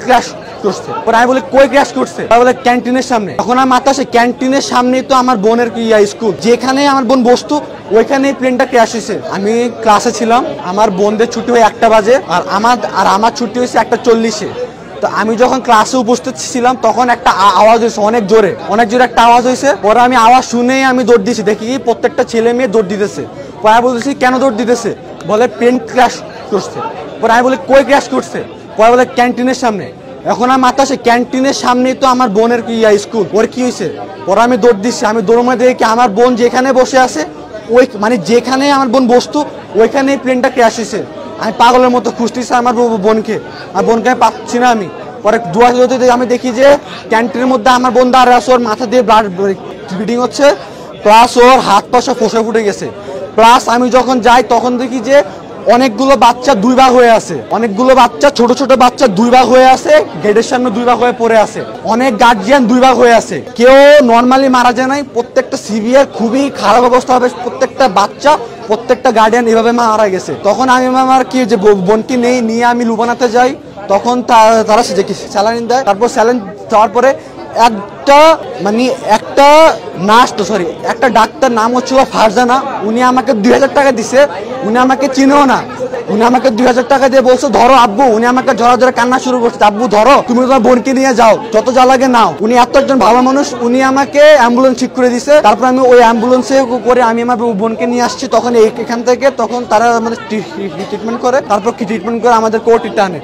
Crash করছে। পরে আমি বলি কই ক্র্যাশ করছে? বলে ক্যান্টিনের সামনে। তখন আমার মাথা আসে ক্যান্টিনের সামনেই তো আমার বোনের স্কুল, যেখানে আমার বোন বসতো ওইখানেই প্লেনটা ক্র্যাশ হয়েছে। আমি ক্লাসে ছিলাম, আমার বোনদের ছুটি হয় 1টা বাজে আর আমার ছুটি হয়েছে 1টা 40-এ। তো আমি যখন ক্লাসে উপস্থিত ছিলাম তখন একটা আওয়াজ হয়েছে অনেক জোরে একটা আওয়াজ হয়েছে। পরে আমি আওয়াজ শুনেই আমি দৌড় দিয়েছি, দেখি প্রত্যেকটা ছেলে মেয়ে দৌড় দিতেছে। পরে আমি বলতেছি কেন দৌড় দিতেছে? বলে প্লেন ক্র্যাশ করছে। পরে আমি বলি কই ক্র্যাশ করছে? পরে বলে ক্যান্টিনের সামনে। এখন আমার মাথা আসে ক্যান্টিনের সামনেই তো আমার বোনের স্কুল, ওর কি হয়েছে? পরে আমি দৌড় দিচ্ছি, আমি দৌড় মধ্যে দেখি আমার বোন যেখানে বসে আছে ওই যেখানে আমার বোন বসতো ওইখানেই প্লেনটা ক্র্যাশ হয়েছে। আমি পাগলের মতো খুঁজতেছি আমার বোনকে, আর বোনকে আমি পাচ্ছি না। আমি পরে দুয়ারে আমি দেখি যে ক্যান্টিনের মধ্যে আমার বোন দাঁড়িয়ে আছে, ওর মাথা দিয়ে ব্লাড ব্লিডিং হচ্ছে, প্লাস ওর হাত পা সব ফোসা ফুটে গেছে। প্লাস আমি যখন যাই তখন দেখি যে অনেকগুলো বাচ্চা 2 ভাগ হয়ে আছে, অনেকগুলো বাচ্চা ছোট ছোট বাচ্চা 2 ভাগ হয়ে আছে, গেটের সামনে 2 ভাগ হয়ে পড়ে আছে, অনেক গার্জিয়ান 2 ভাগ হয়ে আছে। কেউ নর্মালি মারা যায় নাই, প্রত্যেকটা সিভিয়ার খুবই খারাপ অবস্থা হবে, প্রত্যেকটা বাচ্চা প্রত্যেকটা গার্ডিয়ান এভাবে মারা গেছে। তখন আমি আমার কি যে বোনকে নিয়ে আমি লুবানাতে যাই, তখন তারা স্যালাইন দেয়। তারপর স্যালাইন দেওয়ার পরে একটা নার্স একটা ডাক্তার নাম হচ্ছে ফারজানা, উনি আমাকে 2000 টাকা দিছে। উনি আমাকে চিনেও না, উনি আমাকে 2000 টাকা দিয়ে বলছে ধরো আব্বু। উনি আমাকে ধরে কান্না শুরু করছে, আব্বু ধরো, তুমি তোমার বোনকে নিয়ে যাও, যত যা লাগে নাও। উনি এত একজন ভালো মানুষ, উনি আমাকে অ্যাম্বুলেন্স ঠিক করে দিছে। তারপর আমি ওই অ্যাম্বুলেন্সে করে আমি আমার বোনকে নিয়ে আসছি। তখন এখান থেকে তারা আমাদের ট্রিটমেন্ট করে, তারপর ট্রিটমেন্ট করে আমাদের কোর্টে টানে।